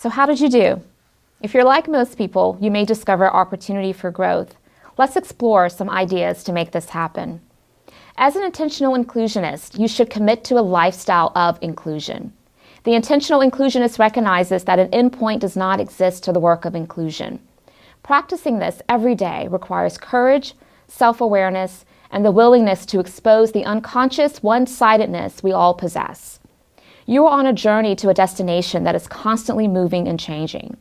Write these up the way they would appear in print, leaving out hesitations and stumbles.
So how did you do? If you're like most people, you may discover opportunity for growth. Let's explore some ideas to make this happen. As an intentional inclusionist, you should commit to a lifestyle of inclusion. The intentional inclusionist recognizes that an endpoint does not exist to the work of inclusion. Practicing this every day requires courage, self-awareness, and the willingness to expose the unconscious one-sidedness we all possess. You are on a journey to a destination that is constantly moving and changing.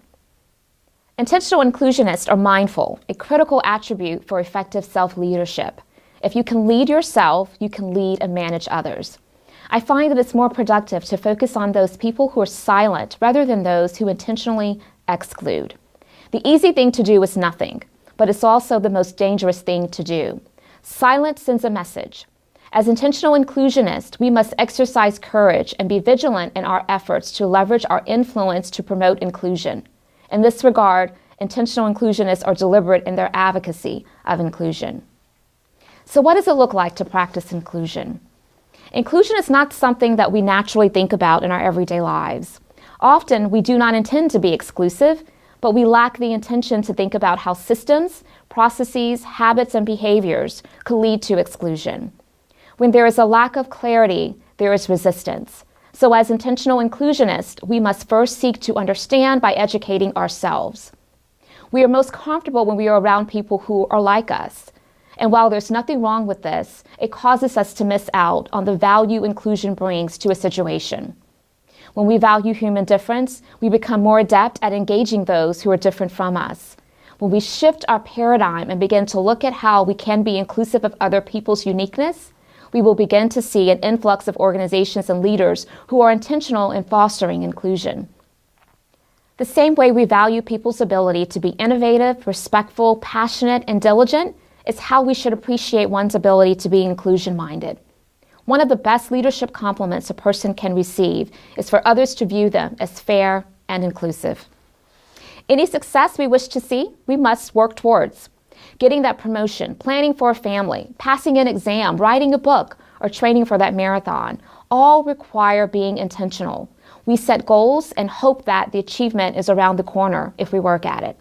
Intentional inclusionists are mindful, a critical attribute for effective self-leadership. If you can lead yourself, you can lead and manage others. I find that it's more productive to focus on those people who are silent rather than those who intentionally exclude. The easy thing to do is nothing, but it's also the most dangerous thing to do. Silence sends a message. As intentional inclusionists, we must exercise courage and be vigilant in our efforts to leverage our influence to promote inclusion. In this regard, intentional inclusionists are deliberate in their advocacy of inclusion. So what does it look like to practice inclusion? Inclusion is not something that we naturally think about in our everyday lives. Often, we do not intend to be exclusive, but we lack the intention to think about how systems, processes, habits, and behaviors could lead to exclusion. When there is a lack of clarity, there is resistance. So as intentional inclusionists, we must first seek to understand by educating ourselves. We are most comfortable when we are around people who are like us. And while there's nothing wrong with this, it causes us to miss out on the value inclusion brings to a situation. When we value human difference, we become more adept at engaging those who are different from us. When we shift our paradigm and begin to look at how we can be inclusive of other people's uniqueness, we will begin to see an influx of organizations and leaders who are intentional in fostering inclusion. The same way we value people's ability to be innovative, respectful, passionate, and diligent is how we should appreciate one's ability to be inclusion-minded. One of the best leadership compliments a person can receive is for others to view them as fair and inclusive. Any success we wish to see, we must work towards. Getting that promotion, planning for a family, passing an exam, writing a book, or training for that marathon, all require being intentional. We set goals and hope that the achievement is around the corner if we work at it.